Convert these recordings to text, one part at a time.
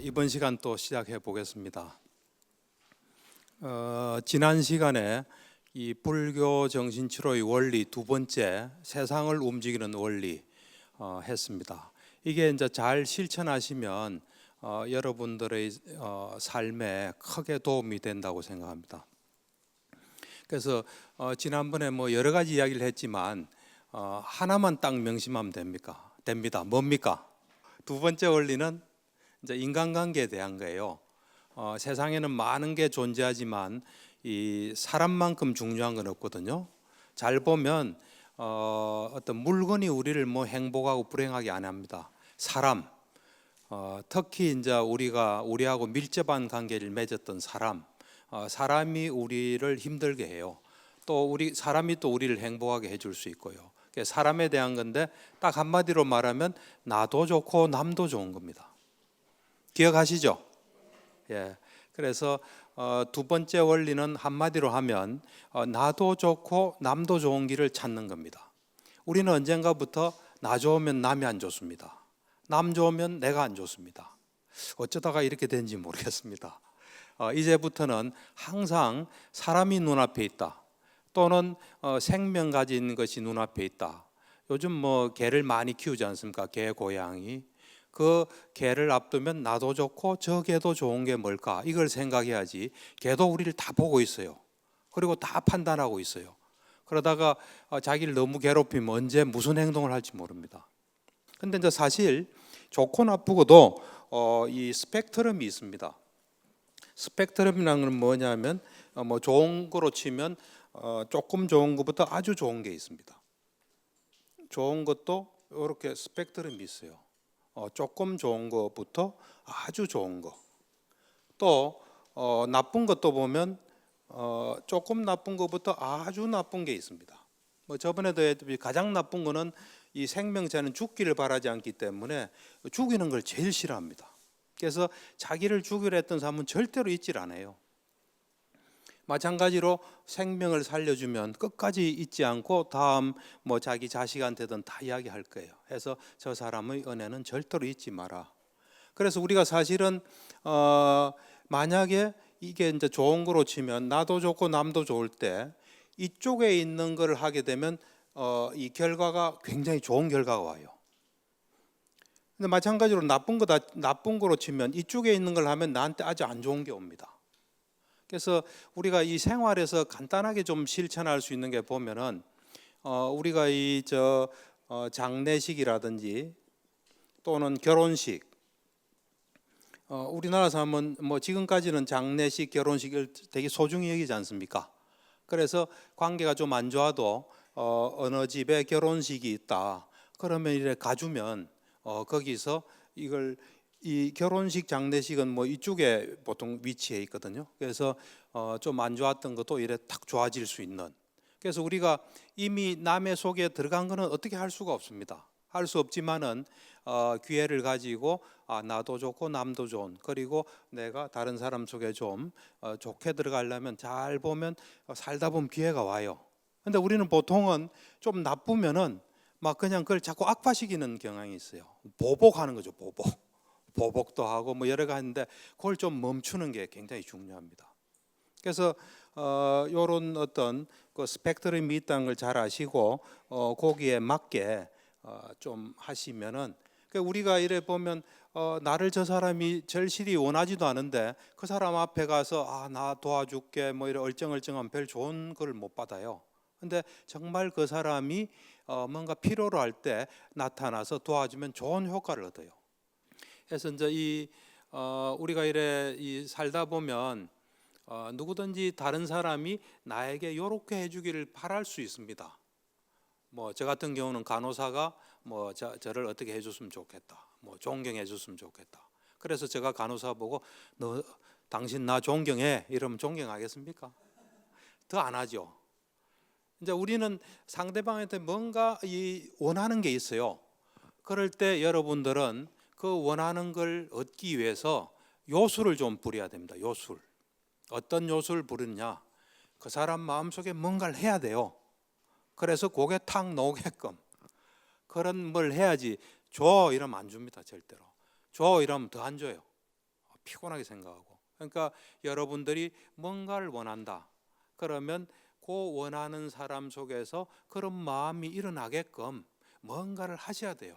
이번 시간 또 시작해 보겠습니다. 지난 시간에 이 불교 정신치료의 원리 두 번째 세상을 움직이는 원리 했습니다. 이게 이제 잘 실천하시면 여러분들의 삶에 크게 도움이 된다고 생각합니다. 그래서 지난번에 뭐 여러 가지 이야기를 했지만 하나만 딱 명심하면 됩니다. 뭡니까? 두 번째 원리는 이제 인간관계에 대한 거예요. 세상에는 많은 게 존재하지만 이 사람만큼 중요한 건 없거든요. 잘 보면 어떤 물건이 우리를 뭐 행복하고 불행하게 안 합니다. 사람, 특히 이제 우리하고 밀접한 관계를 맺었던 사람이 우리를 힘들게 해요. 또 사람이 또 우리를 행복하게 해줄 수 있고요. 사람에 대한 건데 딱 한마디로 말하면 나도 좋고 남도 좋은 겁니다. 기억하시죠? 예. 그래서 두 번째 원리는 한마디로 하면 나도 좋고 남도 좋은 길을 찾는 겁니다. 우리는 언젠가부터 나 좋으면 남이 안 좋습니다. 남 좋으면 내가 안 좋습니다. 어쩌다가 이렇게 된지 모르겠습니다. 이제부터는 항상 사람이 눈앞에 있다. 또는 생명 가진 것이 눈앞에 있다. 요즘 뭐 개를 많이 키우지 않습니까? 개, 고양이. 그 개를 앞두면 나도 좋고 저 개도 좋은 게 뭘까? 이걸 생각해야지. 개도 우리를 다 보고 있어요. 그리고 다 판단하고 있어요. 그러다가 자기를 너무 괴롭히면 언제 무슨 행동을 할지 모릅니다. 근데 이제 사실 좋고 나쁘고도 이 스펙트럼이 있습니다. 스펙트럼이라는 건 뭐냐면 뭐 좋은 거로 치면 조금 좋은 것부터 아주 좋은 게 있습니다. 좋은 것도 이렇게 스펙트럼이 있어요. 조금 좋은 것부터 아주 좋은 거. 또 나쁜 것도 보면 조금 나쁜 것부터 아주 나쁜 게 있습니다. 뭐 저번에도 했듯이 가장 나쁜 거는 이 생명체는 죽기를 바라지 않기 때문에 죽이는 걸 제일 싫어합니다. 그래서 자기를 죽이려 했던 사람은 절대로 잊질 않아요. 마찬가지로 생명을 살려주면 끝까지 잊지 않고 다음 뭐 자기 자식한테든 다 이야기할 거예요. 해서 저 사람의 은혜는 절대로 잊지 마라. 그래서 우리가 사실은 만약에 이게 이제 좋은 거로 치면 나도 좋고 남도 좋을 때 이쪽에 있는 걸 하게 되면 이 결과가 굉장히 좋은 결과가 와요. 근데 마찬가지로 나쁜 거로 치면 이쪽에 있는 걸 하면 나한테 아주 안 좋은 게 옵니다. 그래서 우리가 이 생활에서 간단하게 좀 실천할 수 있는 게 보면은 우리가 장례식이라든지 또는 결혼식, 우리나라 사람은 뭐 지금까지는 장례식, 결혼식을 되게 소중히 여기지 않습니까? 그래서 관계가 좀 안 좋아도 어느 집에 결혼식이 있다. 그러면 이래 가주면 거기서 이 결혼식 장례식은 뭐 이쪽에 보통 위치해 있거든요. 그래서 좀 안 좋았던 것도 이래 탁 좋아질 수 있는. 그래서 우리가 이미 남의 속에 들어간 거는 어떻게 할 수가 없습니다. 할 수 없지만은 기회를 가지고 나도 좋고 남도 좋은, 그리고 내가 다른 사람 속에 좀 좋게 들어가려면 잘 보면 살다 보면 기회가 와요. 근데 우리는 보통은 좀 나쁘면은 막 그냥 그걸 자꾸 악화시키는 경향이 있어요. 보복하는 거죠. 보복도 하고 뭐 여러 가지 하는데 그걸 좀 멈추는 게 굉장히 중요합니다. 그래서 이런 어떤 그 스펙트럼이 있다는 걸 잘 아시고 거기에 맞게 좀 하시면은, 우리가 이래 보면 나를 저 사람이 절실히 원하지도 않은데 그 사람 앞에 가서 나 도와줄게 뭐 이런 얼쩡얼쩡한 별 좋은 걸 못 받아요. 근데 정말 그 사람이 뭔가 필요로 할 때 나타나서 도와주면 좋은 효과를 얻어요. 그래서 이제 우리가 이래 살다 보면 누구든지 다른 사람이 나에게 이렇게 해주기를 바랄 수 있습니다. 뭐 저 같은 경우는 간호사가 뭐 저를 어떻게 해줬으면 좋겠다, 뭐 존경해줬으면 좋겠다. 그래서 제가 간호사 보고 당신 나 존경해 이러면 존경하겠습니까? 더 안 하죠. 이제 우리는 상대방한테 뭔가 원하는 게 있어요. 그럴 때 여러분들은 그 원하는 걸 얻기 위해서 요술을 좀 부려야 됩니다. 요술. 어떤 요술을 부르느냐? 그 사람 마음속에 뭔가를 해야 돼요. 그래서 고개 탁 놓게끔 그런 걸 해야지. 줘 이러면 안 줍니다. 절대로. 줘 이러면 더 안 줘요. 피곤하게 생각하고. 그러니까 여러분들이 뭔가를 원한다. 그러면 그 원하는 사람 속에서 그런 마음이 일어나게끔 뭔가를 하셔야 돼요.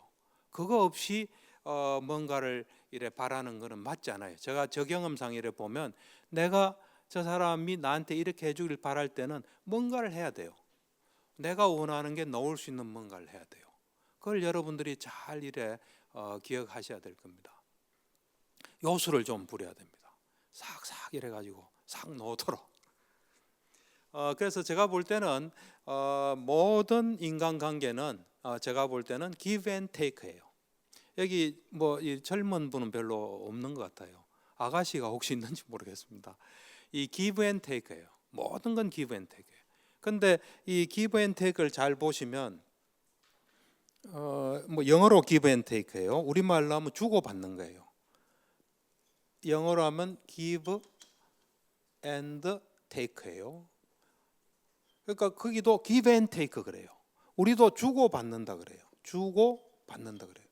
그거 없이 뭔가를 이래 바라는 거는 맞지 않아요. 제가 저 경험상 이래 보면 내가 저 사람이 나한테 이렇게 해주길 바랄 때는 뭔가를 해야 돼요. 내가 원하는 게 나올 수 있는 뭔가를 해야 돼요. 그걸 여러분들이 잘 이래 기억하셔야 될 겁니다. 요술을 좀 부려야 됩니다. 싹싹 이래가지고 싹 놓도록. 그래서 제가 볼 때는 모든 인간관계는 제가 볼 때는 give and take예요. 여기 뭐 이 젊은 분은 별로 없는 것 같아요. 아가씨가 혹시 있는지 모르겠습니다. 이 give and take예요. 모든 건 give and take예요. 근데 이 give and take를 잘 보시면 뭐 영어로 give and take예요. 우리말로 하면 주고받는 거예요. 영어로 하면 give and take예요. 그러니까 거기도 give and take 그래요. 우리도 주고받는다 그래요. 주고받는다 그래요.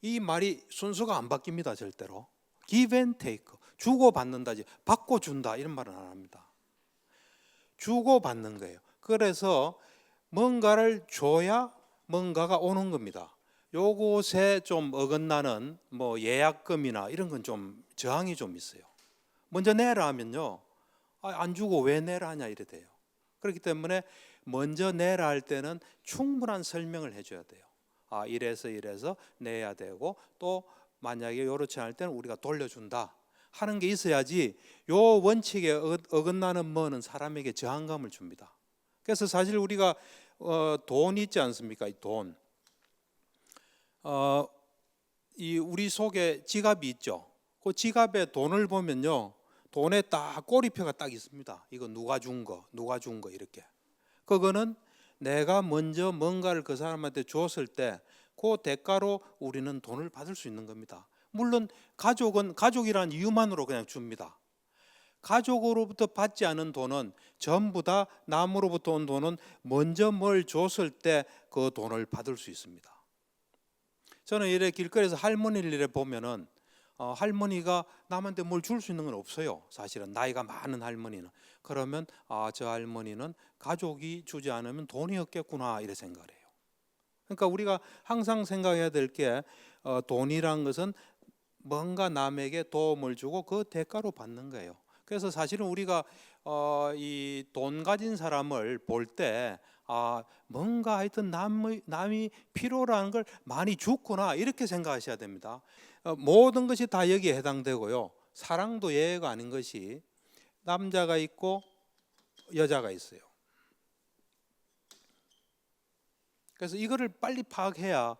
이 말이 순서가 안 바뀝니다. 절대로. give and take, 주고받는다지 받고 준다 이런 말은 안 합니다. 주고받는 거예요. 그래서 뭔가를 줘야 뭔가가 오는 겁니다. 요것에 좀 어긋나는 뭐 예약금이나 이런 건 좀 저항이 좀 있어요. 먼저 내라 하면요, 안 주고 왜 내라 하냐 이래 돼요. 그렇기 때문에 먼저 내라 할 때는 충분한 설명을 해줘야 돼요. 이래서 내야 되고, 또 만약에 요렇지 않을 때는 우리가 돌려준다 하는 게 있어야지 요 원칙에 어긋나는 뭐는 사람에게 저항감을 줍니다. 그래서 사실 우리가 돈 있지 않습니까? 이 돈. 이 우리 속에 지갑이 있죠. 그 지갑에 돈을 보면요, 돈에 딱 꼬리표가 딱 있습니다. 이거 누가 준 거, 누가 준 거 이렇게. 그거는 내가 먼저 뭔가를 그 사람한테 줬을 때 그 대가로 우리는 돈을 받을 수 있는 겁니다. 물론 가족은 가족이라는 이유만으로 그냥 줍니다. 가족으로부터 받지 않은 돈은 전부 다 남으로부터 온 돈은 먼저 뭘 줬을 때 그 돈을 받을 수 있습니다. 저는 이래 길거리에서 할머니를 이래 보면은 할머니가 남한테 뭘 줄 수 있는 건 없어요. 사실은 나이가 많은 할머니는. 그러면 저 할머니는 가족이 주지 않으면 돈이 없겠구나 이래 생각을 해요. 그러니까 우리가 항상 생각해야 될 게 돈이란 것은 뭔가 남에게 도움을 주고 그 대가로 받는 거예요. 그래서 사실은 우리가 이 돈 가진 사람을 볼 때 뭔가 하여튼 남이 필요로 하는 걸 많이 줬구나 이렇게 생각하셔야 됩니다. 모든 것이 다 여기에 해당되고요. 사랑도 예외가 아닌 것이 남자가 있고 여자가 있어요. 그래서 이거를 빨리 파악해야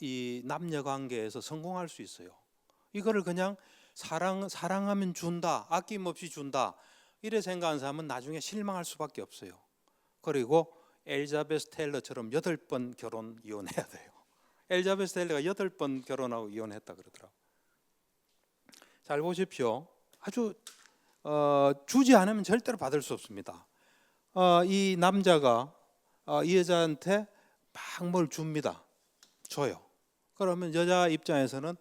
이 남녀 관계에서 성공할 수 있어요. 이거를 그냥 사랑하면 준다, 아낌없이 준다 이래 생각하는 사람은 나중에 실망할 수밖에 없어요. 그리고 엘자베스 테일러처럼 8번 결혼 이혼해야 돼요. 엘자베스 테일러가 8번 결혼하고 이혼했다 그러더라고요. 잘 보십시오. 아주 주지 않으면 절대로 받을 수 없습니다. 이 남자가 이 여자한테 막 뭘 줍니다. 줘요. 그러면 여자 입장에서는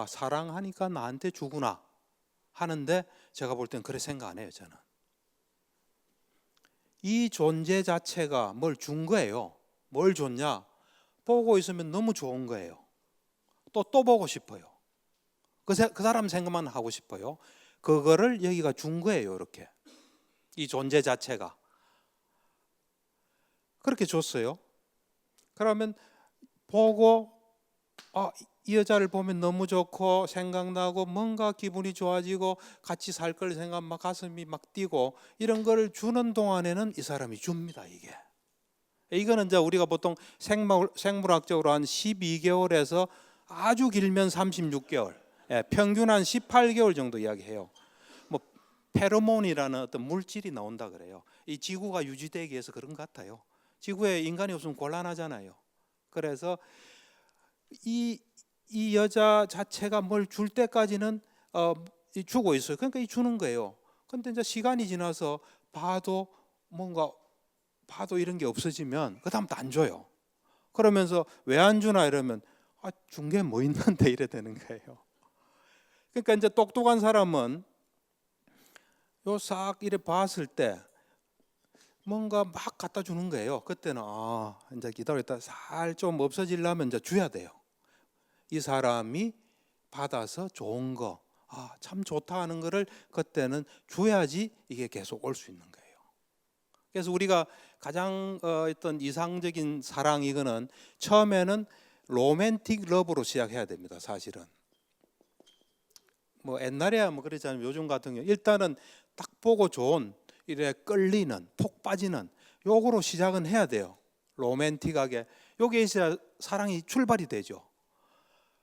사랑하니까 나한테 주구나 하는데, 제가 볼 땐 그렇게 생각 안 해요. 저는 이 존재 자체가 뭘 준 거예요. 뭘 줬냐? 보고 있으면 너무 좋은 거예요. 또 보고 싶어요. 그 사람 생각만 하고 싶어요. 그거를 여기가 준 거예요. 이렇게 이 존재 자체가 그렇게 줬어요. 그러면 보고 이 여자를 보면 너무 좋고 생각나고 뭔가 기분이 좋아지고 같이 살 걸 생각 막 가슴이 막 뛰고 이런 걸 주는 동안에는 이 사람이 줍니다. 이거는 이제 우리가 보통 생물학적으로 한 12개월에서 아주 길면 36개월, 평균 한 18개월 정도 이야기해요. 뭐 페로몬이라는 어떤 물질이 나온다 그래요. 이 지구가 유지되기 위해서 그런 것 같아요. 지구에 인간이 없으면 곤란하잖아요. 그래서 이 여자 자체가 뭘 줄 때까지는 주고 있어요. 그러니까 이 주는 거예요. 근데 이제 시간이 지나서 봐도 이런 게 없어지면 그다음부터 안 줘요. 그러면서 왜 안 주나 이러면 중개에 뭐 있는데 이래 되는 거예요. 그러니까 이제 똑똑한 사람은 요 싹 이래 봤을 때 뭔가 막 갖다 주는 거예요. 그때는 이제 기다렸다 살 좀 없어지려면 이제 줘야 돼요. 이 사람이 받아서 좋은 거, 참 좋다 하는 거를 그때는 줘야지 이게 계속 올 수 있는 거예요. 그래서 우리가 가장 어떤 이상적인 사랑, 이거는 처음에는 로맨틱 러브로 시작해야 됩니다. 사실은 뭐 옛날에야 뭐 그러잖아요. 요즘 같은 경우 일단은 딱 보고 좋은, 이래 끌리는, 폭 빠지는 요거로 시작은 해야 돼요. 로맨틱하게 요게 있어야 사랑이 출발이 되죠.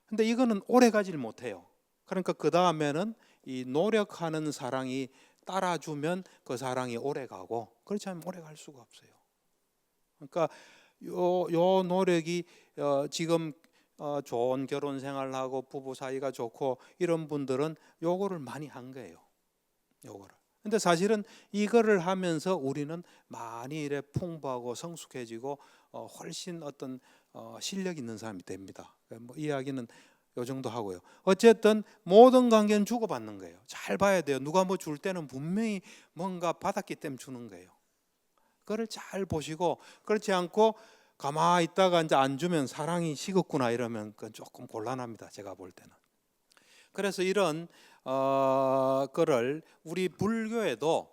근데 이거는 오래 가지를 못해요. 그러니까 그 다음에는 이 노력하는 사랑이 따라주면 그 사랑이 오래 가고, 그렇지 않으면 오래 갈 수가 없어요. 그러니까 요 노력이 지금 좋은 결혼 생활하고 부부 사이가 좋고 이런 분들은 요거를 많이 한 거예요. 요거를. 근데 사실은 이거를 하면서 우리는 많이 이래 풍부하고 성숙해지고 훨씬 어떤 실력 있는 사람이 됩니다. 뭐 이야기는 요 정도 하고요. 어쨌든 모든 관계는 주고받는 거예요. 잘 봐야 돼요. 누가 뭐 줄 때는 분명히 뭔가 받았기 때문에 주는 거예요. 그걸 잘 보시고, 그렇지 않고 가만히 있다가 이제 안 주면 사랑이 식었구나 이러면 그건 조금 곤란합니다. 제가 볼 때는. 그래서 이런 거를 우리 불교에도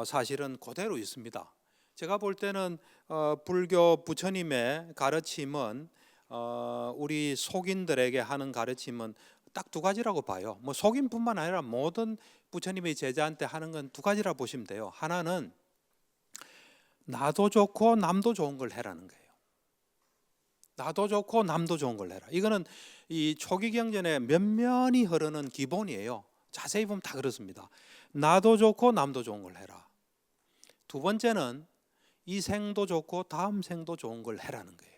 사실은 그대로 있습니다. 제가 볼 때는 불교 부처님의 가르침은 우리 속인들에게 하는 가르침은 딱 두 가지라고 봐요. 뭐 속인뿐만 아니라 모든 부처님의 제자한테 하는 건 두 가지라 보시면 돼요. 하나는 나도 좋고 남도 좋은 걸 해라는 거예요. 나도 좋고 남도 좋은 걸 해라. 이거는 이 초기 경전에 면면이 흐르는 기본이에요. 자세히 보면 다 그렇습니다. 나도 좋고 남도 좋은 걸 해라. 두 번째는 이 생도 좋고 다음 생도 좋은 걸 해라는 거예요.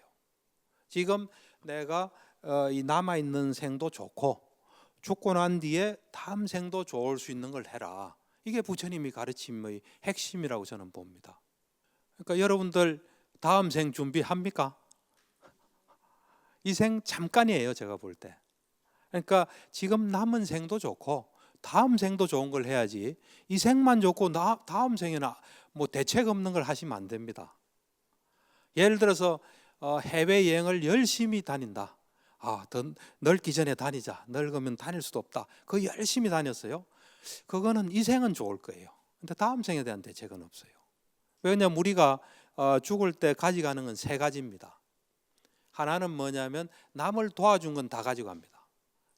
지금 내가 이 남아 있는 생도 좋고 죽고 난 뒤에 다음 생도 좋을 수 있는 걸 해라. 이게 부처님이 가르침의 핵심이라고 저는 봅니다. 그러니까 여러분들 다음 생 준비합니까? 이 생 잠깐이에요, 제가 볼 때. 그러니까 지금 남은 생도 좋고 다음 생도 좋은 걸 해야지, 이 생만 좋고 다음 생에는 뭐 대책 없는 걸 하시면 안 됩니다. 예를 들어서 해외 여행을 열심히 다닌다. 더 늙기 전에 다니자. 늙으면 다닐 수도 없다. 그 열심히 다녔어요. 그거는 이 생은 좋을 거예요. 근데 다음 생에 대한 대책은 없어요. 왜냐하면 우리가 죽을 때 가져가는 건 세 가지입니다. 하나는 뭐냐면 남을 도와준 건 다 가져갑니다.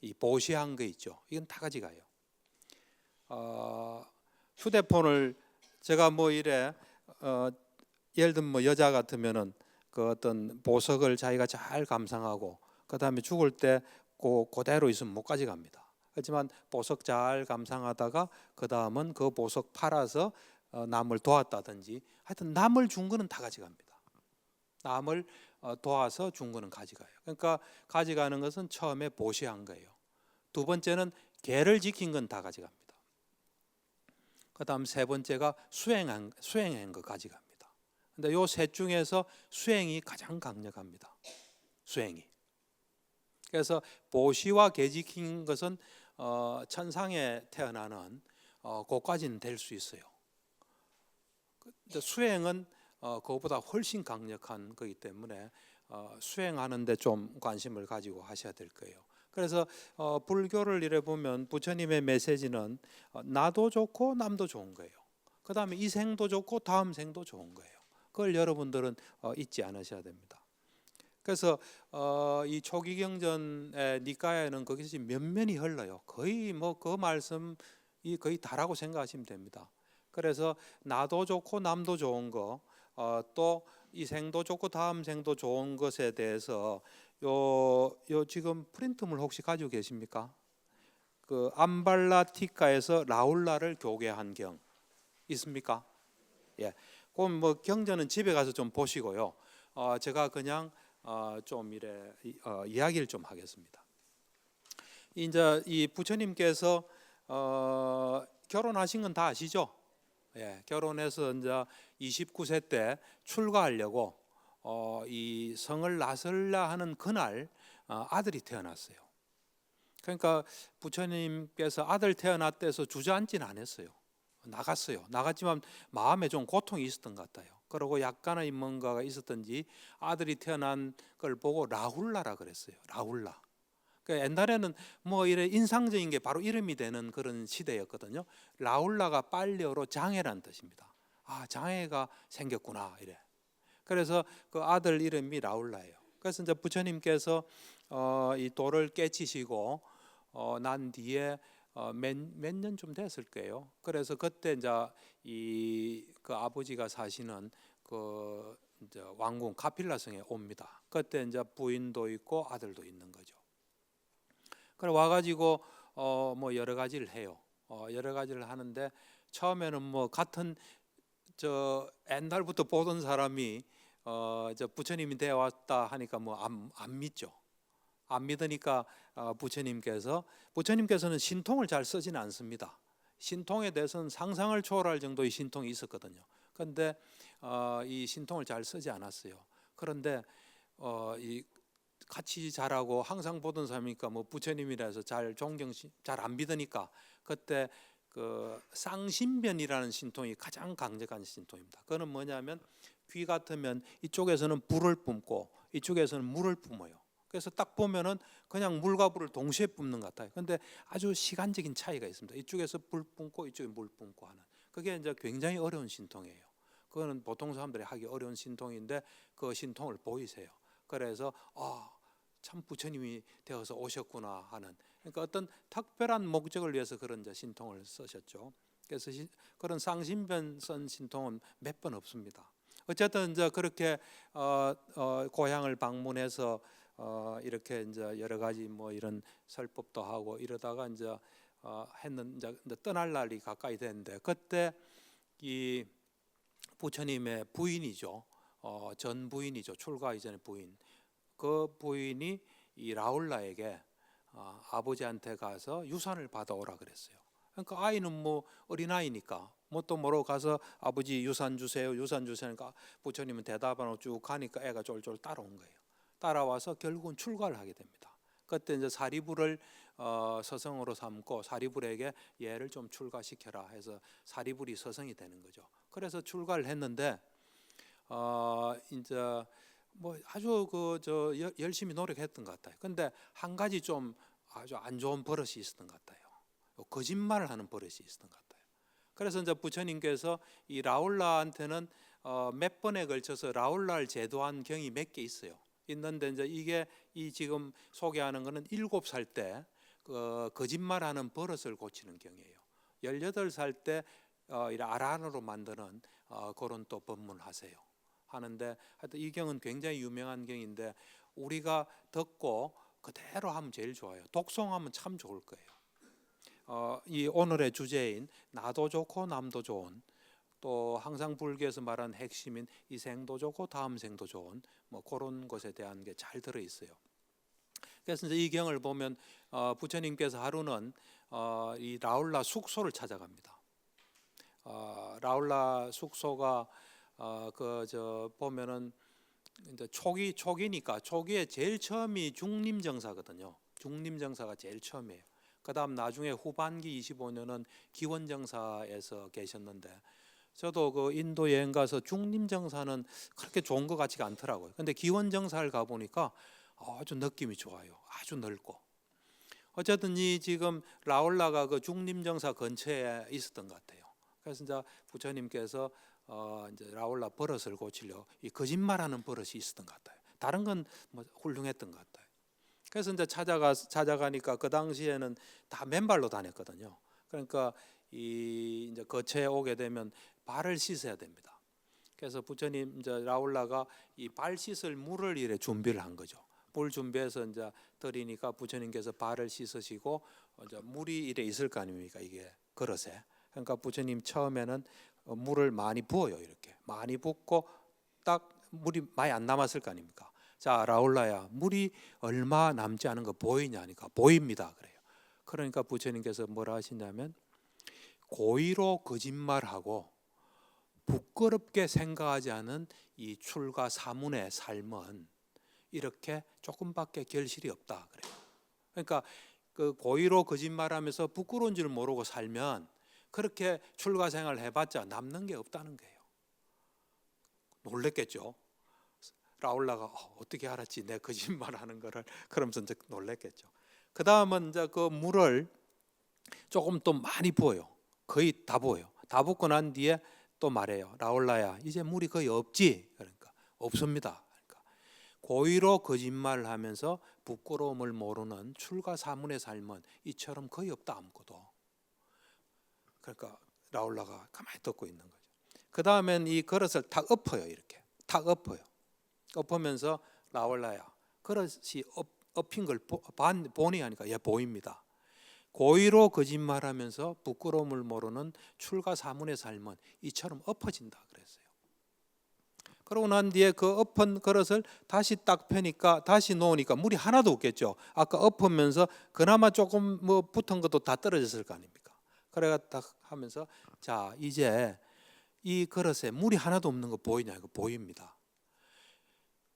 이 보시한 거 있죠. 이건 다 가져가요. 휴대폰을 제가 뭐 이래 예를 들면 뭐 여자 같으면은 그 어떤 보석을 자기가 잘 감상하고 그 다음에 죽을 때 그대로 있으면 못 가져갑니다. 하지만 보석 잘 감상하다가 그 다음은 그 보석 팔아서 남을 도왔다든지, 하여튼 남을 준 거는 다 가져갑니다. 남을 도와서 준 거는 가져가요. 그러니까 가져가는 것은 처음에 보시한 거예요. 두 번째는 계를 지킨 건 다 가져갑니다. 그 다음 세 번째가 수행한 거 가져갑니다. 근데 요 셋 중에서 수행이 가장 강력합니다. 수행이. 그래서 보시와 계 지킨 것은 천상에 태어나는 그까지는 될 수 있어요. 근데 수행은 그것보다 훨씬 강력한 거기 때문에 수행하는 데 좀 관심을 가지고 하셔야 될 거예요. 그래서 불교를 이래 보면 부처님의 메시지는 나도 좋고 남도 좋은 거예요. 그 다음에 이 생도 좋고 다음 생도 좋은 거예요. 그걸 여러분들은 잊지 않으셔야 됩니다. 그래서 이 초기경전의 니까야는 거기서 면면이 흘러요. 거의 뭐 그 말씀이 거의 다라고 생각하시면 됩니다. 그래서 나도 좋고 남도 좋은 거, 또 이 생도 좋고 다음 생도 좋은 것에 대해서 요 지금 프린트물 혹시 가지고 계십니까? 그 암발라티카에서 라울라를 교계한 경 있습니까? 예. 그럼 뭐 경전은 집에 가서 좀 보시고요. 제가 그냥 좀 이래 이야기를 좀 하겠습니다. 이제 이 부처님께서 결혼하신 건 다 아시죠? 예, 결혼해서 이제 29세 때 출가하려고 이 성을 나설라 하는 그날 아들이 태어났어요. 그러니까 부처님께서 아들 태어났다 해서 주저앉지는 않았어요. 나갔어요. 나갔지만 마음에 좀 고통이 있었던 것 같아요. 그리고 약간의 뭔가가 있었던지 아들이 태어난 걸 보고 라훌라라 그랬어요. 라훌라. 그러니까 옛날에는 뭐 이래 인상적인 게 바로 이름이 되는 그런 시대였거든요. 라훌라가 빨리어로 장애란 뜻입니다. 아, 장애가 생겼구나 이래. 그래서 그 아들 이름이 라훌라예요. 그래서 이제 부처님께서 이 돌을 깨치시고 난 뒤에 몇 년쯤 됐을 거예요. 그래서 그때 이제 이 그 아버지가 사시는 그 이제 왕궁 카필라성에 옵니다. 그때 이제 부인도 있고 아들도 있는 거죠. 그래 와가지고 뭐 여러 가지를 해요. 여러 가지를 하는데 처음에는 뭐 같은 저 옛날부터 보던 사람이 저 부처님이 되어 왔다 하니까 뭐 안 믿죠. 안 믿으니까 부처님께서는 신통을 잘 쓰지는 않습니다. 신통에 대해서는 상상을 초월할 정도의 신통이 있었거든요. 그런데 이 신통을 잘 쓰지 않았어요. 그런데 이 같이 자라고 항상 보던 사람이니까 뭐 부처님이라서 잘 안 믿으니까 그때 그 쌍신변이라는 신통이 가장 강력한 신통입니다. 그거는 뭐냐면 귀 같으면 이쪽에서는 불을 뿜고 이쪽에서는 물을 뿜어요. 그래서 딱 보면은 그냥 물과 불을 동시에 뿜는 것 같아요. 근데 아주 시간적인 차이가 있습니다. 이쪽에서 불 뿜고 이쪽에 물 뿜고 하는. 그게 이제 굉장히 어려운 신통이에요. 그거는 보통 사람들이 하기 어려운 신통인데 그 신통을 보이세요. 그래서 참 부처님이 되어서 오셨구나 하는, 그러니까 어떤 특별한 목적을 위해서 그런 이제 신통을 쓰셨죠. 그래서 그런 쌍신변 쓴 신통은 몇 번 없습니다. 어쨌든 이제 그렇게 고향을 방문해서 이렇게 이제 여러 가지 뭐 이런 설법도 하고 이러다가 이제 이제 떠날 날이 가까이 됐는데 그때 이 부처님의 부인이죠. 전 부인이죠. 출가 이전의 부인. 그 부인이 이 라울라에게 아버지한테 가서 유산을 받아오라 그랬어요. 그러니까 아이는 뭐 어린아이니까 뭐 또 뭐로 가서 아버지 유산 주세요 유산 주세요니까 부처님은 대답 안 하고 쭉 가니까 애가 쫄쫄 따라온 거예요. 따라와서 결국은 출가를 하게 됩니다. 그때 이제 사리불을 서성으로 삼고 사리불에게 얘를 좀 출가시켜라 해서 사리불이 서성이 되는 거죠. 그래서 출가를 했는데 이제 뭐 아주 열심히 노력했던 것 같아요. 근데 한 가지 좀 아주 안 좋은 버릇이 있었던 것 같아요. 거짓말을 하는 버릇이 있었던 것 같아요. 그래서 이제 부처님께서 이 라울라한테는 몇 번에 걸쳐서 라울라를 제도한 경이 몇 개 있어요. 있는데 이제 이게 이 지금 소개하는 거는 7살 때 거짓말하는 버릇을 고치는 경이에요. 18살 때 아라한으로 만드는 그런 또 법문하세요. 하는데 하여튼 이 경은 굉장히 유명한 경인데 우리가 듣고 그대로 하면 제일 좋아요. 독송하면 참 좋을 거예요. 이 오늘의 주제인 나도 좋고 남도 좋은, 또 항상 불교에서 말하는 핵심인 이 생도 좋고 다음 생도 좋은 뭐 그런 것에 대한 게 잘 들어 있어요. 그래서 이제 이 경을 보면 부처님께서 하루는 이 라울라 숙소를 찾아갑니다. 라울라 숙소가 보면은 이제 초기니까 초기에 제일 처음이 중림정사거든요. 중림정사가 제일 처음이에요. 그다음 나중에 후반기 25년은 기원정사에서 계셨는데 저도 그 인도 여행 가서 중림정사는 그렇게 좋은 것 같지가 않더라고요. 근데 기원정사를 가 보니까 아주 느낌이 좋아요. 아주 넓고. 어쨌든 이 지금 라울라가 그 중림정사 근처에 있었던 것 같아요. 그래서 이제 부처님께서 이제 라울라 버릇을 고치려 이 거짓말하는 버릇이 있었던 것 같아요. 다른 건 뭐 훌륭했던 것 같아요. 그래서 이제 찾아가니까 그 당시에는 다 맨발로 다녔거든요. 그러니까 이 이제 거처에 오게 되면 발을 씻어야 됩니다. 그래서 부처님 이제 라울라가 이 발 씻을 물을 이래 준비를 한 거죠. 물 준비해서 이제 드리니까 부처님께서 발을 씻으시고 이제 물이 이래 있을 거 아닙니까 이게 그릇에. 그러니까 부처님 처음에는 물을 많이 부어요. 이렇게 많이 붓고 딱 물이 많이 안 남았을 거 아닙니까? 자 라울라야 물이 얼마 남지 않은 거 보이냐 하니까 보입니다 그래요. 그러니까 부처님께서 뭐라 하시냐면 고의로 거짓말하고 부끄럽게 생각하지 않은 이 출가 사문의 삶은 이렇게 조금밖에 결실이 없다 그래요. 그러니까 그 고의로 거짓말하면서 부끄러운 줄 모르고 살면 그렇게 출가 생활을 해봤자 남는 게 없다는 거예요. 놀랬겠죠. 라울라가 어떻게 알았지 내 거짓말하는 거를, 그러면서 이제 놀랬겠죠. 그 다음은 이제 그 물을 조금 또 많이 부어요. 거의 다 부어요. 다 붓고 난 뒤에 또 말해요. 라울라야, 이제 물이 거의 없지? 그러니까 없습니다. 그러니까 고의로 거짓말을 하면서 부끄러움을 모르는 출가 사문의 삶은 이처럼 거의 없다 아무것도. 그러니까 라울라가 가만히 듣고 있는 거죠. 그 다음엔 이 그릇을 탁 엎어요. 이렇게 탁 엎어요. 엎으면서 라울라야, 그릇이 엎인 걸 보니 하니까 예 보입니다. 고의로 거짓말하면서 부끄러움을 모르는 출가 사문의 삶은 이처럼 엎어진다 그랬어요. 그러고 난 뒤에 그 엎은 그릇을 다시 딱 펴니까, 다시 놓으니까 물이 하나도 없겠죠. 아까 엎으면서 그나마 조금 뭐 붙은 것도 다 떨어졌을 거 아닙니까? 그래가 딱 하면서 자, 이제 이 그릇에 물이 하나도 없는 거 보이냐? 이거 보입니다.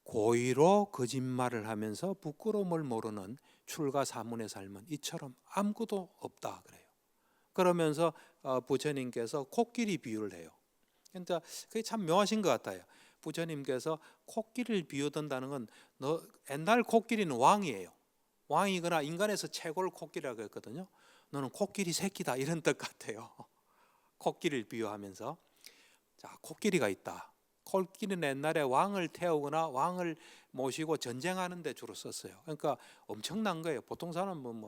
고의로 거짓말을 하면서 부끄러움을 모르는 출가 사문의 삶은 이처럼 아무것도 없다 그래요. 그러면서 부처님께서 코끼리 비유를 해요. 그러니까 그게 참 묘하신 것 같아요. 부처님께서 코끼리를 비유든다는 건 옛날 코끼리는 왕이에요. 왕이거나 인간에서 최고를 코끼리라고 했거든요. 너는 코끼리 새끼다 이런 뜻 같아요. 코끼리를 비유하면서 자, 코끼리가 있다. 코끼리는 옛날에 왕을 태우거나 왕을 모시고 전쟁하는 데 주로 썼어요. 그러니까 엄청난 거예요. 보통 사람은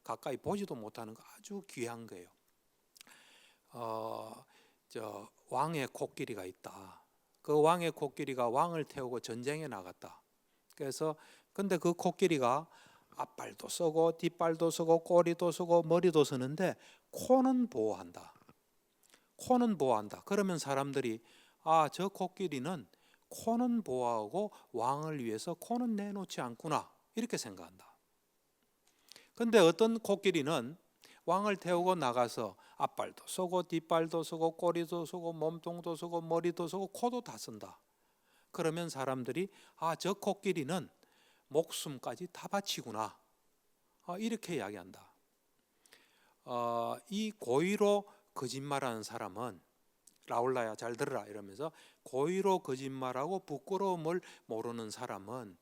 가까이 보지도 못하는 거 아주 귀한 거예요. 왕의 코끼리가 있다. 그 왕의 코끼리가 왕을 태우고 전쟁에 나갔다. 그래서 근데 그 코끼리가 앞발도 쓰고 뒷발도 쓰고 꼬리도 쓰고 머리도 쓰는데 코는 보호한다. 코는 보호한다. 그러면 사람들이 저 코끼리는 코는 보호하고 왕을 위해서 코는 내놓지 않구나 이렇게 생각한다. 근데 어떤 코끼리는 왕을 태우고 나가서 앞발도 쓰고 뒷발도 쓰고 꼬리도 쓰고 몸통도 쓰고 머리도 쓰고 코도 다 쓴다. 그러면 사람들이 저 코끼리는 목숨까지 다 바치구나 이렇게 이야기한다. 이 고의로 거짓말하는 사람은 라울라야 잘 들으라 이러면서 고의로 거짓말하고 부끄러움을 모르는 사람은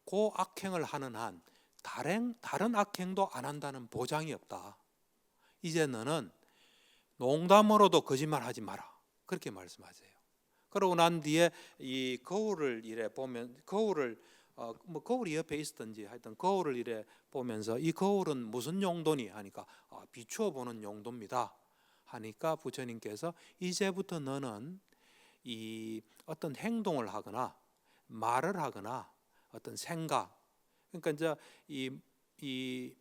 그 악행을 하는 한 다른 악행도 안 한다는 보장이 없다. 이제 너는 농담으로도 거짓말하지 마라 그렇게 말씀하세요. 그러고 난 뒤에 이 거울을 이래 보면 거울이 옆에 있었던지 하여튼 거울을 이래 보면서 이 거울은 무슨 용도니 하니까 비추어 보는 용도입니다 하니까 부처님께서 이제부터 너는 이 어떤 행동을 하거나 말을 하거나 어떤 생각, 그러니까 이제 이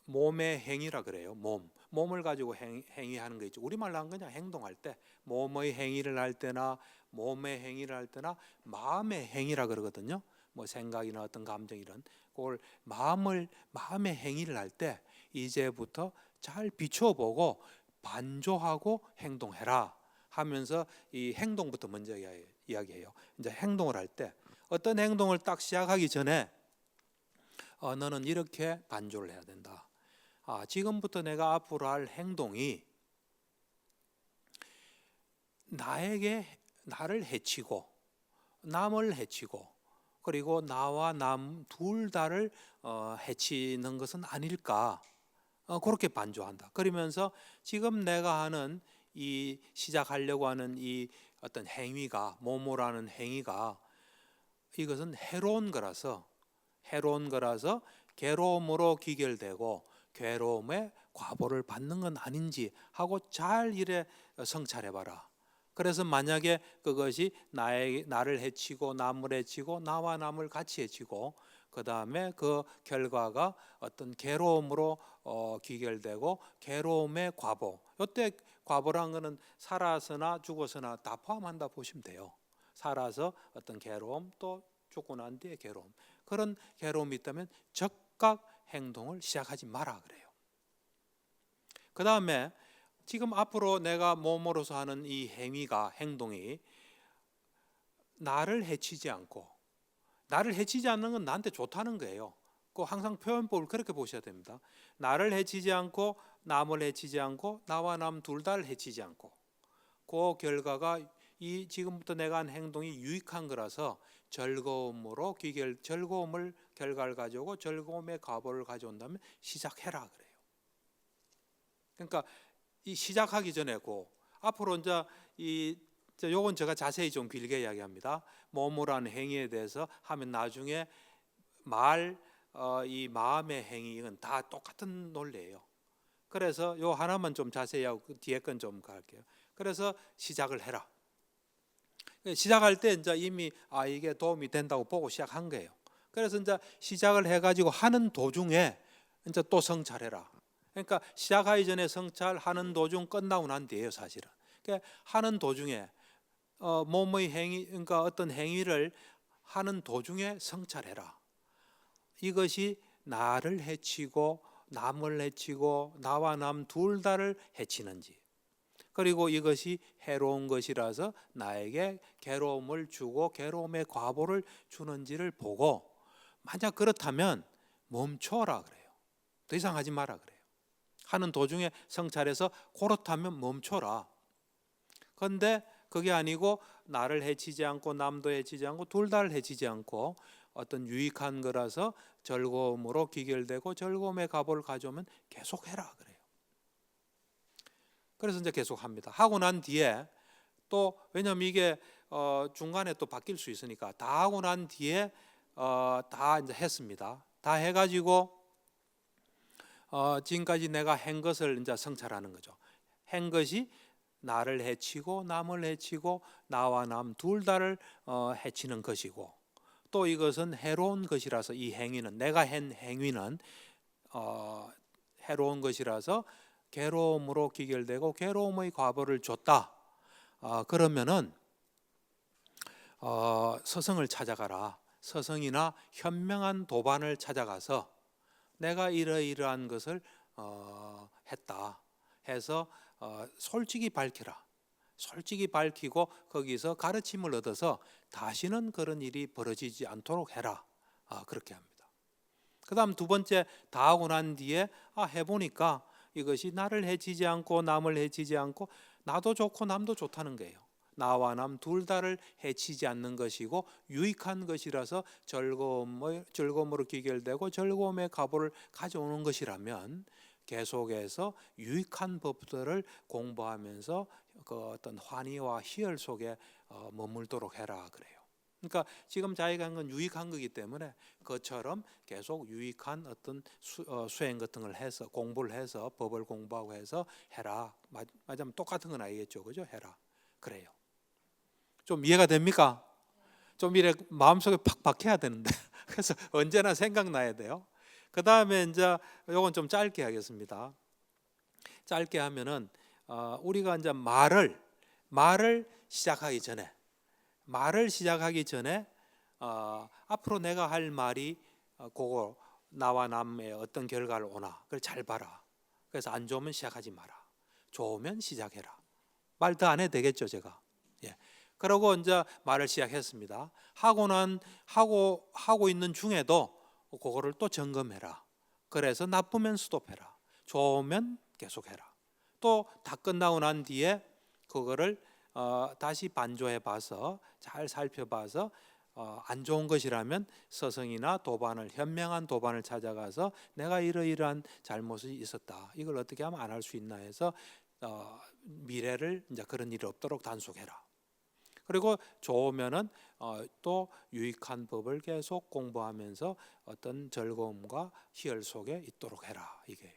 몸의 행위라 그래요. 몸을 가지고 행위하는 거 있죠. 우리말로 하면 그냥 행동할 때 몸의 행위를 할 때나 몸의 행위를 할 때나 마음의 행위라 그러거든요. 뭐 생각이나 어떤 감정 이런 그걸 마음의 행위를 할 때 이제부터 잘 비춰 보고 반조하고 행동해라 하면서 이 행동부터 먼저 이야기해요. 이제 행동을 할 때 어떤 행동을 딱 시작하기 전에 너는 이렇게 반조를 해야 된다. 지금부터 내가 앞으로 할 행동이 나를 해치고 남을 해치고 그리고 나와 남 둘 다를 해치는 것은 아닐까 그렇게 반조한다. 그러면서 지금 내가 하는 이 시작하려고 하는 이 어떤 행위가 모모라는 행위가 이것은 해로운 거라서 괴로움으로 귀결되고 괴로움의 과보를 받는 건 아닌지 하고 잘 이래 성찰해봐라. 그래서 만약에 그것이 나를 해치고 남을 해치고 나와 남을 같이 해치고 그 다음에 그 결과가 어떤 괴로움으로 귀결되고 괴로움의 과보. 이때 과보란 것은 살아서나 죽어서나 다 포함한다 보시면 돼요. 살아서 어떤 괴로움 또 죽고 난 뒤에 괴로움. 그런 괴로움이 있다면 적각 행동을 시작하지 마라 그래요. 그 다음에 지금 앞으로 내가 몸으로서 하는 이 행동이 나를 해치지 않고, 나를 해치지 않는 건 나한테 좋다는 거예요. 꼭 항상 표현법을 그렇게 보셔야 됩니다. 나를 해치지 않고, 남을 해치지 않고, 나와 남 둘 다를 해치지 않고, 그 결과가 이 지금부터 내가 한 행동이 유익한 거라서 즐거움으로 즐거움을 결과를 가져오고 즐거움의 과보를 가져온다면 시작해라 그래요. 그러니까 이 시작하기 전에 앞으로 이제 요건 제가 자세히 좀 길게 이야기합니다. 몸으로 행위에 대해서 하면 나중에 이 마음의 행위는 다 똑같은 논리예요. 그래서 요 하나만 좀 자세히 하고 그 뒤에 건 좀 갈게요. 그래서 시작을 해라. 시작할 때 이제 이미 이게 도움이 된다고 보고 시작한 거예요. 그래서 이제 시작을 해가지고 하는 도중에 이제 또 성찰해라. 그러니까 시작하기 전에 성찰하는 도중 끝나고 난 뒤에요, 사실은. 그러니까 하는 도중에 몸의 행위, 그러니까 어떤 행위를 하는 도중에 성찰해라. 이것이 나를 해치고 남을 해치고 나와 남 둘 다를 해치는지, 그리고 이것이 해로운 것이라서 나에게 괴로움을 주고 괴로움의 과보를 주는지를 보고, 만약 그렇다면 멈춰라 그래요. 더 이상 하지 마라 그래요. 하는 도중에 성찰해서 그렇다면 멈춰라. 그런데 그게 아니고 나를 해치지 않고 남도 해치지 않고 둘 다를 해치지 않고 어떤 유익한 거라서 즐거움으로 귀결되고 즐거움의 과보를 가져오면 계속해라 그래요. 그래서 이제 계속합니다. 하고 난 뒤에 또, 왜냐하면 이게 중간에 또 바뀔 수 있으니까 다 하고 난 뒤에 다 이제 했습니다. 다 해가지고 지금까지 내가 한 것을 이제 성찰하는 거죠. 한 것이 나를 해치고 남을 해치고 나와 남 둘 다를 해치는 것이고, 또 이것은 해로운 것이라서, 이 행위는, 내가 한 행위는 해로운 것이라서 괴로움으로 귀결되고 괴로움의 과보를 줬다. 그러면은 서성을 찾아가라. 서성이나 현명한 도반을 찾아가서 내가 이러이러한 것을 했다 해서 솔직히 밝혀라. 솔직히 밝히고 거기서 가르침을 얻어서 다시는 그런 일이 벌어지지 않도록 해라. 그렇게 합니다. 그 다음 두 번째, 다 하고 난 뒤에 해보니까 이것이 나를 해치지 않고 남을 해치지 않고 나도 좋고 남도 좋다는 거예요. 나와 남 둘 다를 해치지 않는 것이고 유익한 것이라서 즐거움으로 귀결되고 즐거움의 과보를 가져오는 것이라면 계속해서 유익한 법들을 공부하면서 그 어떤 환희와 희열 속에 머물도록 해라 그래요. 그러니까 지금 자기가 한 건 유익한 거기 때문에 그처럼 계속 유익한 어떤 수행 같은 걸 해서 공부를 해서 법을 공부하고 해서 해라. 맞으면 똑같은 건 아니겠죠, 그죠? 해라 그래요. 좀 이해가 됩니까? 좀 이래 마음속에 팍 박혀야 되는데 그래서 언제나 생각나야 돼요. 그 다음에 이제 요건 좀 짧게 하겠습니다. 짧게 하면은 우리가 이제 말을 시작하기 전에 앞으로 내가 할 말이 그거 나와 남의 어떤 결과를 오나 그걸 잘 봐라. 그래서 안 좋으면 시작하지 마라. 좋으면 시작해라. 말 더 안 해도 되겠죠, 제가. 예. 그러고 이제 말을 시작했습니다. 하고 있는 중에도 그거를 또 점검해라. 그래서 나쁘면 스톱해라. 좋으면 계속해라. 또 다 끝나고 난 뒤에 그거를 다시 반조해 봐서 잘 살펴봐서 안 좋은 것이라면 서성이나 현명한 도반을 찾아가서 내가 이러이러한 잘못이 있었다. 이걸 어떻게 하면 안 할 수 있나 해서 미래를 이제 그런 일이 없도록 단속해라. 그리고 좋으면은 또 유익한 법을 계속 공부하면서 어떤 즐거움과 희열 속에 있도록 해라. 이게요.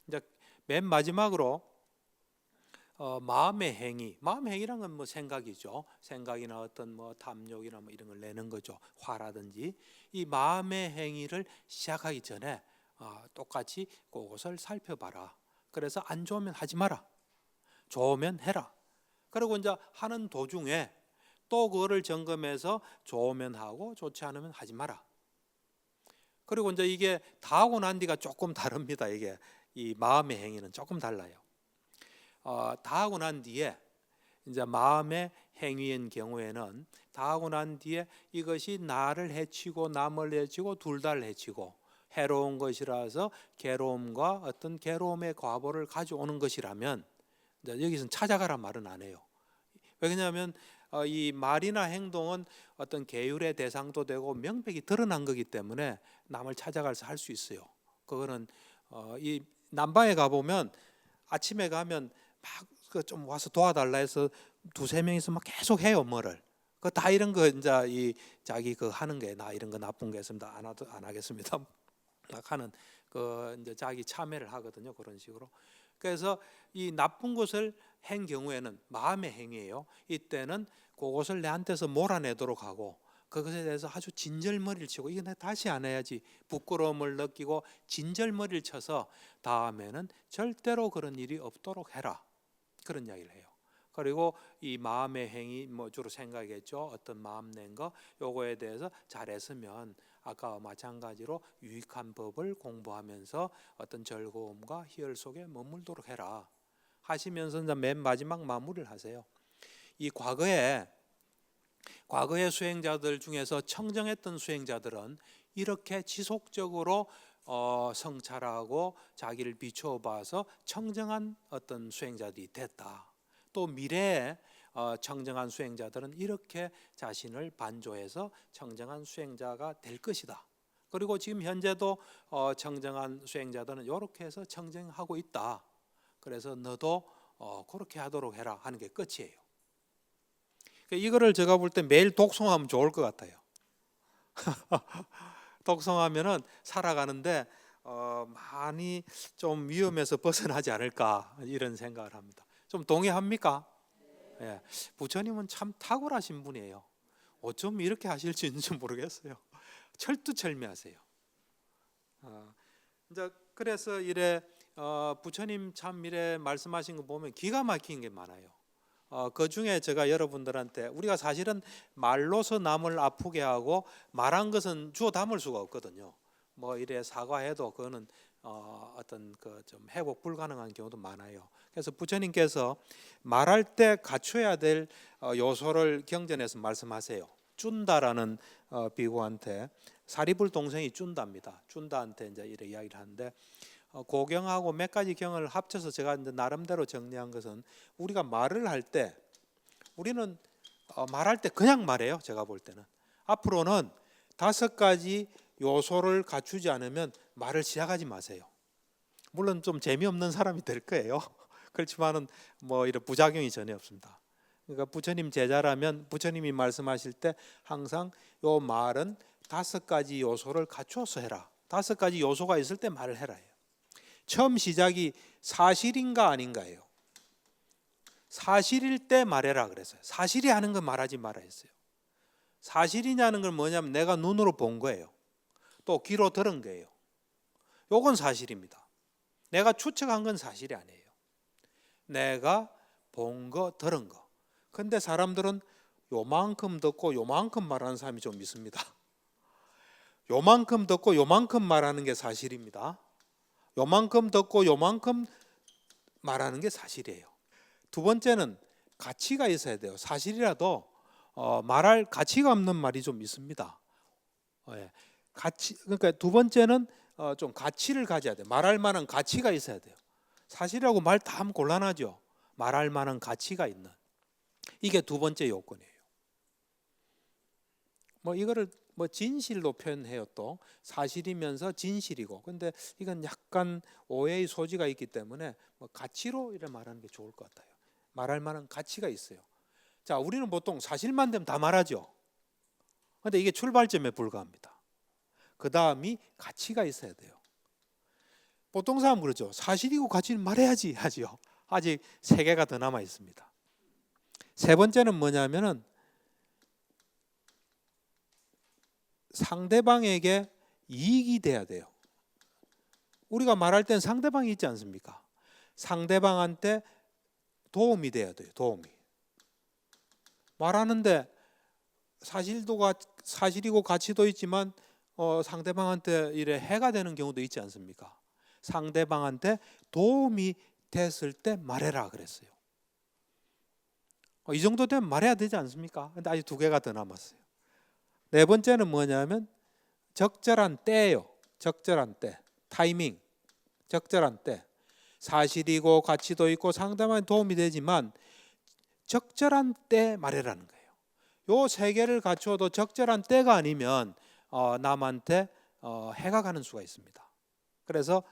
이제 맨 마지막으로 마음의 행위란 건 뭐 생각이죠. 생각이나 어떤 뭐 탐욕이나 뭐 이런 걸 내는 거죠. 화라든지. 이 마음의 행위를 시작하기 전에 똑같이 그것을 살펴봐라. 그래서 안 좋으면 하지 마라. 좋으면 해라. 그리고 이제 하는 도중에 또 그거를 점검해서 좋으면 하고 좋지 않으면 하지 마라. 그리고 이제 이게 다 하고 난 뒤가 조금 다릅니다. 이게 이 마음의 행위는 조금 달라요. 다 하고 난 뒤에 이제 마음의 행위인 경우에는 다 하고 난 뒤에 이것이 나를 해치고 남을 해치고 둘 다를 해치고 해로운 것이라서 괴로움과 어떤 괴로움의 과보를 가져오는 것이라면 여기서는 찾아가란 말은 안 해요. 왜냐하면 이 말이나 행동은 어떤 계율의 대상도 되고 명백히 드러난 거기 때문에 남을 찾아가서 할 수 있어요. 그거는 이 남방에 가보면 아침에 가면 막 좀 와서 도와달라 해서 두세 명이서 막 계속 해요. 뭐를 그 다 이런 거 이제 이 자기 그 하는 게 나 이런 거 나쁜 게 있습니다. 안 하겠습니다. 막 하는 그 이제 자기 참여를 하거든요. 그런 식으로. 그래서 이 나쁜 것을 한 경우에는 마음의 행위예요. 이때는 그것을 내한테서 몰아내도록 하고 그것에 대해서 아주 진절머리를 치고 이거 내가 다시 안 해야지 부끄러움을 느끼고 진절머리를 쳐서 다음에는 절대로 그런 일이 없도록 해라. 그런 이야기를 해요. 그리고 이 마음의 행위 뭐 주로 생각했죠. 어떤 마음 낸 거 요거에 대해서 잘했으면 아까와 마찬가지로 유익한 법을 공부하면서 어떤 즐거움과 희열 속에 머물도록 해라 하시면서 이제 맨 마지막 마무리를 하세요. 이 과거의 수행자들 중에서 청정했던 수행자들은 이렇게 지속적으로 성찰하고 자기를 비추어 봐서 청정한 어떤 수행자들이 됐다. 또 미래에 청정한 수행자들은 이렇게 자신을 반조해서 청정한 수행자가 될 것이다. 그리고 지금 현재도 청정한 수행자들은 이렇게 해서 청정하고 있다. 그래서 너도 그렇게 하도록 해라 하는 게 끝이에요. 이거를 제가 볼 때 매일 독송하면 좋을 것 같아요. 독송하면은 살아가는데 많이 좀 위험해서 벗어나지 않을까 이런 생각을 합니다. 좀 동의합니까? 예. 부처님은 참 탁월하신 분이에요. 어쩜 이렇게 하실 수 있는지 모르겠어요. 철두철미하세요. 이제 그래서 이래 부처님 참 이래 말씀하신 거 보면 기가 막힌 게 많아요. 그 중에 제가 여러분들한테 우리가 사실은 말로서 남을 아프게 하고 말한 것은 주워 담을 수가 없거든요. 뭐 이래 사과해도 그거는 어떤 그 좀 회복 불가능한 경우도 많아요. 그래서 부처님께서 말할 때 갖춰야 될 요소를 경전에서 말씀하세요. 쭌다라는 비구한테 사리불 동생이 쭌다입니다. 쭌다한테 이제 이래 이야기를 하는데 고경하고 몇 가지 경을 합쳐서 제가 이제 나름대로 정리한 것은 우리가 말을 할 때 우리는 말할 때 그냥 말해요. 제가 볼 때는 앞으로는 5가지 요소를 갖추지 않으면 말을 시작하지 마세요. 물론 좀 재미없는 사람이 될 거예요. 그렇지만은 뭐 이런 부작용이 전혀 없습니다. 그러니까 부처님 제자라면 부처님이 말씀하실 때 항상 요 말은 5가지 요소를 갖춰서 해라. 5가지 요소가 있을 때 말을 해라 해요. 처음 시작이 사실인가 아닌가예요. 사실일 때 말해라 그랬어요. 사실이 하는 건 말하지 말아 했어요. 사실이냐는 건 뭐냐면 내가 눈으로 본 거예요. 또 귀로 들은 거예요. 요건 사실입니다. 내가 추측한 건 사실이 아니에요. 내가 본 거, 들은 거. 근데 사람들은 요만큼 듣고 요만큼 말하는 사람이 좀 있습니다. 요만큼 듣고 요만큼 말하는 게 사실입니다. 요만큼 듣고 요만큼 말하는 게 사실이에요. 두 번째는 가치가 있어야 돼요. 사실이라도 말할 가치가 없는 말이 좀 있습니다. 가치, 그러니까 두 번째는 좀 가치를 가져야 돼요. 말할 만한 가치가 있어야 돼요. 사실이라고 말 다 하면 곤란하죠. 말할 만한 가치가 있는 이게 두 번째 요건이에요. 뭐 이거를 뭐 진실로 표현해요. 또 사실이면서 진실이고. 근데 이건 약간 오해의 소지가 있기 때문에 뭐 가치로 이렇게 말하는 게 좋을 것 같아요. 말할 만한 가치가 있어요. 자, 우리는 보통 사실만 되면 다 말하죠. 근데 이게 출발점에 불과합니다. 그 다음이 가치가 있어야 돼요. 보통 사람 그러죠. 사실이고 가치는 말해야지 하죠. 아직 3개가 더 남아 있습니다. 세 번째는 뭐냐면은 상대방에게 이익이 돼야 돼요. 우리가 말할 땐 상대방이 있지 않습니까? 상대방한테 도움이 돼야 돼요. 도움이. 말하는데 사실이고 가치도 있지만 상대방한테 이래 해가 되는 경우도 있지 않습니까? 상대방한테 도움이 됐을 때 말해라 그랬어요. 이 정도 되면 말해야 되지 않습니까? 근데 아직 두 개가 더 남았어요. 네 번째는 뭐냐면 적절한 때예요. 적절한 때, 타이밍, 적절한 때. 사실이고 가치도 있고 상당한 도움이 되지만 적절한 때 말해라는 거예요. 요 세 개를 갖추어도 적절한 때가 아니면 남한테 해가 가는 수가 있습니다. 그래서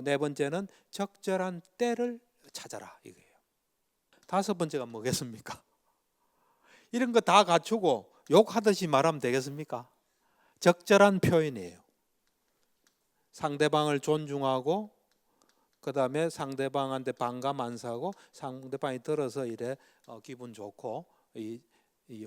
네 번째는 적절한 때를 찾아라 이거예요. 다섯 번째가 뭐겠습니까? 이런 거 다 갖추고 욕하듯이 말하면 되겠습니까? 적절한 표현이에요. 상대방을 존중하고 그 다음에 상대방한테 반감 안 사고 상대방이 들어서 이래 기분 좋고 이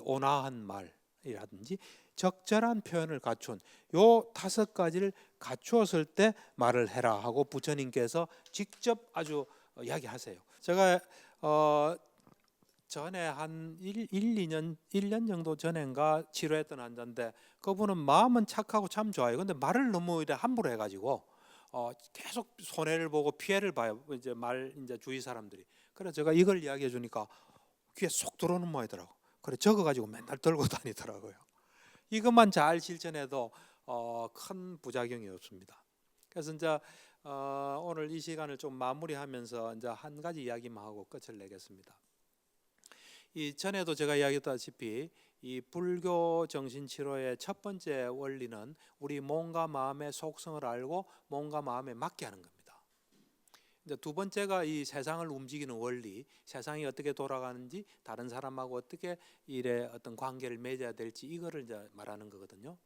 온화한 말이라든지 적절한 표현을 갖춘 요 다섯 가지를 갖추었을 때 말을 해라 하고 부처님께서 직접 아주 이야기하세요. 제가 전에 한 1년 정도 전인가 치료했던 환자인데 그분은 마음은 착하고 참 좋아요. 근데 말을 너무 함부로 해가지고 계속 손해를 보고 피해를 봐요. 이제 주위 사람들이. 그래서 제가 이걸 이야기해 주니까 귀에 쏙 들어오는 모양이더라고. 그래 적어가지고 맨날 들고 다니더라고요. 이것만 잘 실천해도 큰 부작용이 없습니다. 그래서 이제 오늘 이 시간을 좀 마무리하면서 이제 한 가지 이야기만 하고 끝을 내겠습니다. 이 전에도 제가 이야기했다시피 이 불교 정신치료의 첫 번째 원리는 우리 몸과 마음의 속성을 알고 몸과 마음에 맞게 하는 겁니다. 이제 두 번째가 이 세상을 움직이는 원리, 세상이 어떻게 돌아가는지 다른 사람하고 어떻게 일에 어떤 관계를 맺어야 될지 이거를 이제 말하는 거거든요.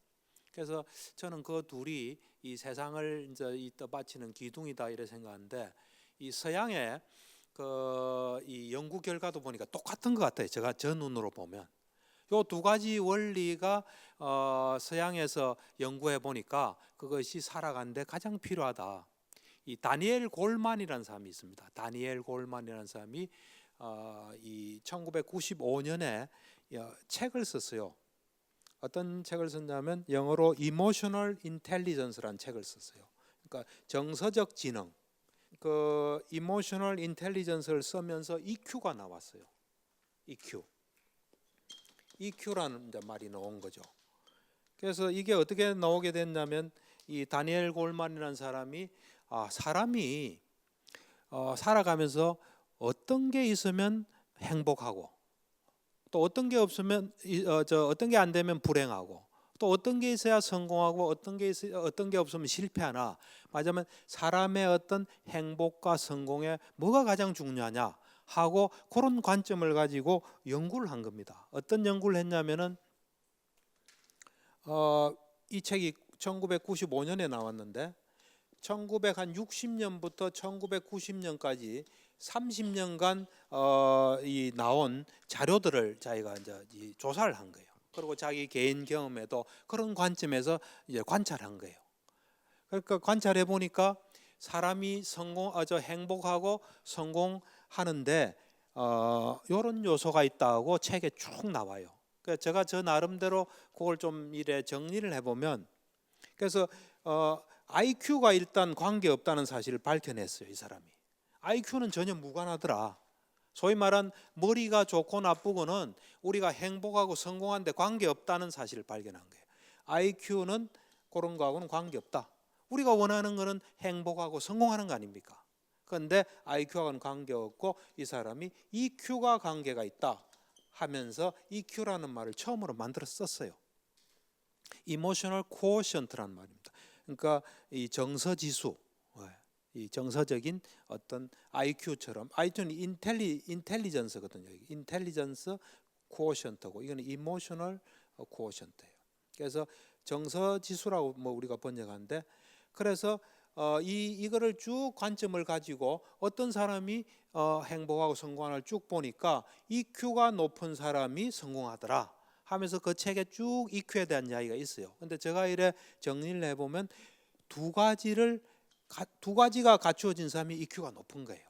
그래서 저는 그 둘이 이 세상을 이제 떠받치는 기둥이다 이렇게 생각하는데 이 서양의 이 연구 결과도 보니까 똑같은 것 같아요. 제가 저 눈으로 보면 요 두 가지 원리가 서양에서 연구해 보니까 그것이 살아가는데 가장 필요하다. 이 다니엘 골만이라는 사람이 있습니다. 다니엘 골만이라는 사람이 이 1995년에 책을 썼어요. 어떤 책을 썼냐면 영어로 Emotional Intelligence라는 책을 썼어요. 그러니까 정서적 지능. 그 이모셔널 인텔리전스를 쓰면서 EQ가 나왔어요. EQ라는 말이 나온 거죠. 그래서 이게 어떻게 나오게 됐냐면 이 다니엘 골만이라는 사람이 사람이 살아가면서 어떤 게 있으면 행복하고 또 어떤 게 없으면 어떤 게 안 되면 불행하고 또 어떤 게 있어야 성공하고 어떤 게 없으면 실패하나 말하자면 사람의 어떤 행복과 성공에 뭐가 가장 중요하냐 하고 그런 관점을 가지고 연구를 한 겁니다. 어떤 연구를 했냐면은 이 책이 1995년에 나왔는데 1960년부터 1990년까지 30년간 이 나온 자료들을 자기가 이제 조사를 한 거예요. 그리고 자기 개인 경험에도 그런 관점에서 이제 관찰한 거예요. 그러니까 관찰해 보니까 사람이 행복하고 성공하는데 이런 요소가 있다고 책에 쭉 나와요. 그래서 제가 저 나름대로 그걸 좀 이래 정리를 해보면 그래서 IQ가 일단 관계 없다는 사실을 밝혀냈어요. 이 사람이 IQ는 전혀 무관하더라. 소위 말한 머리가 좋고 나쁘고는 우리가 행복하고 성공한데 관계없다는 사실을 발견한 거예요. IQ는 그런 거하고는 관계없다. 우리가 원하는 거는 행복하고 성공하는 거 아닙니까? 그런데 IQ하고는 관계없고 이 사람이 EQ가 관계가 있다 하면서 EQ라는 말을 처음으로 만들어 썼어요. Emotional Quotient라는 말입니다. 그러니까 이 정서지수, 이 정서적인 어떤 IQ처럼 IQ는 인텔리전스거든요. 인텔리전스 코어션트고 이거는 이모셔널 코어션트예요. 그래서 정서지수라고 우리가 번역하는데 그래서 이거를 쭉 관점을 가지고 어떤 사람이 행복하고 성공하는 걸 쭉 보니까 EQ가 높은 사람이 성공하더라 하면서 그 책에 쭉 EQ에 대한 이야기가 있어요. 근데 제가 이래 정리를 해보면 두 가지가 갖추어진 사람이 EQ가 높은 거예요.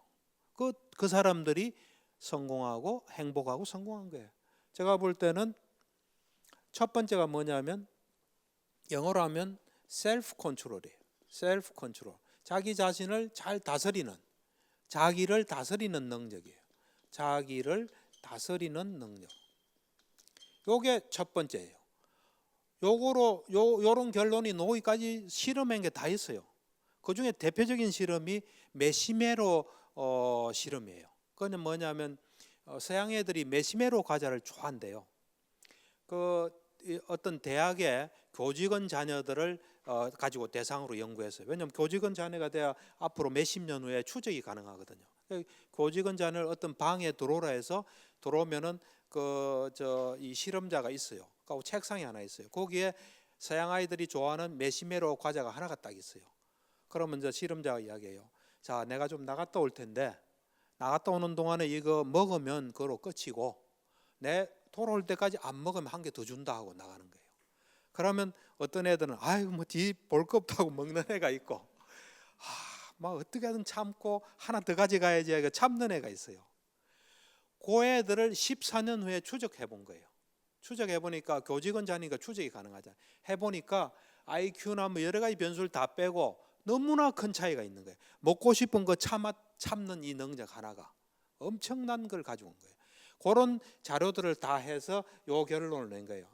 그 사람들이 성공하고 행복하고 성공한 거예요. 제가 볼 때는 첫 번째가 뭐냐면 영어로 하면 셀프 컨트롤이에요. 셀프 컨트롤. 자기 자신을 잘 다스리는, 자기를 다스리는 능력이에요. 자기를 다스리는 능력. 요게 첫 번째예요. 요런 결론이 나오기까지 실험한 게 다 있어요. 그 중에 대표적인 실험이 메시메로 실험이에요. 그거는 뭐냐면 서양 애들이 메시메로 과자를 좋아한대요. 어떤 대학의 교직원 자녀들을 가지고 대상으로 연구했어요. 왜냐하면 교직원 자녀가 돼야 앞으로 몇십 년 후에 추적이 가능하거든요. 교직원 자녀를 어떤 방에 들어오라 해서 들어오면은 이 실험자가 있어요. 그 책상이 하나 있어요. 거기에 서양 아이들이 좋아하는 메시메로 과자가 하나가 딱 있어요. 그러면 이제 실험자가 이야기해요. 자, 내가 좀 나갔다 올 텐데 나갔다 오는 동안에 이거 먹으면 그로 끝이고 내 돌아올 때까지 안 먹으면 한 개 더 준다 하고 나가는 거예요. 그러면 어떤 애들은 아이고 뭐 뒤 볼 거 없다고 먹는 애가 있고 막 어떻게든 참고 하나 더 가져가야지 참는 애가 있어요. 그 애들을 14년 후에 추적해 본 거예요. 추적해 보니까 교직원 자니까 추적이 가능하잖아요. 해보니까 IQ나 뭐 여러 가지 변수를 다 빼고 너무나 큰 차이가 있는 거예요. 먹고 싶은 거 참는 이 능력 하나가 엄청난 걸 가지고 온 거예요. 그런 자료들을 다 해서 요 결론을 낸 거예요.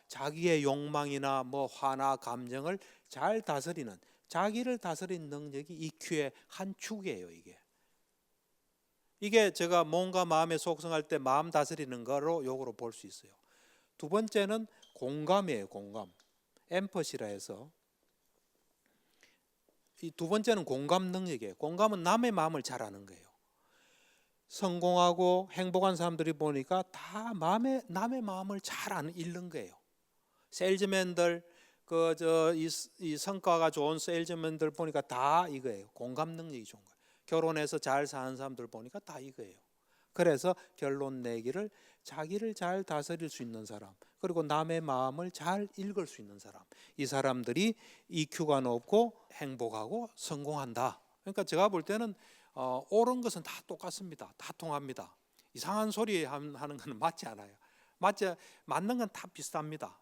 자기의 욕망이나 뭐 화나 감정을 잘 다스리는, 자기를 다스리는 능력이 EQ의 한 축이에요. 이게 제가 몸과 마음에 속성할 때 마음 다스리는 거로 요거로 볼 수 있어요. 두 번째는 공감이에요. 공감. 엠퍼시라 해서 이 두 번째는 공감 능력이에요. 공감은 남의 마음을 잘 아는 거예요. 성공하고 행복한 사람들이 보니까 다 남의 마음을 잘 읽는 거예요. 세일즈맨들 이 성과가 좋은 세일즈맨들 보니까 다 이거예요. 공감 능력이 좋은 거예요. 결혼해서 잘 사는 사람들 보니까 다 이거예요. 그래서 결론 내기를 자기를 잘 다스릴 수 있는 사람, 그리고 남의 마음을 잘 읽을 수 있는 사람, 이 사람들이 EQ가 높고 행복하고 성공한다. 그러니까 제가 볼 때는 옳은 것은 다 똑같습니다. 다 통합니다. 이상한 소리 하는 것은 맞지 않아요. 맞는 건 다 비슷합니다.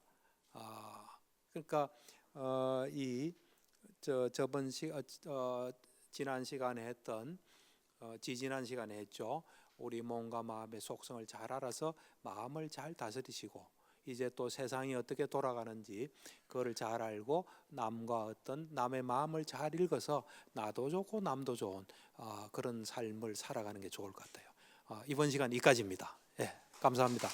그러니까 지난 시간에 했던 지지난 시간에 했죠. 우리 몸과 마음의 속성을 잘 알아서 마음을 잘 다스리시고 이제 또 세상이 어떻게 돌아가는지 그거를 잘 알고 남의 마음을 잘 읽어서 나도 좋고 남도 좋은 그런 삶을 살아가는 게 좋을 것 같아요. 이번 시간 여기까지입니다. 감사합니다.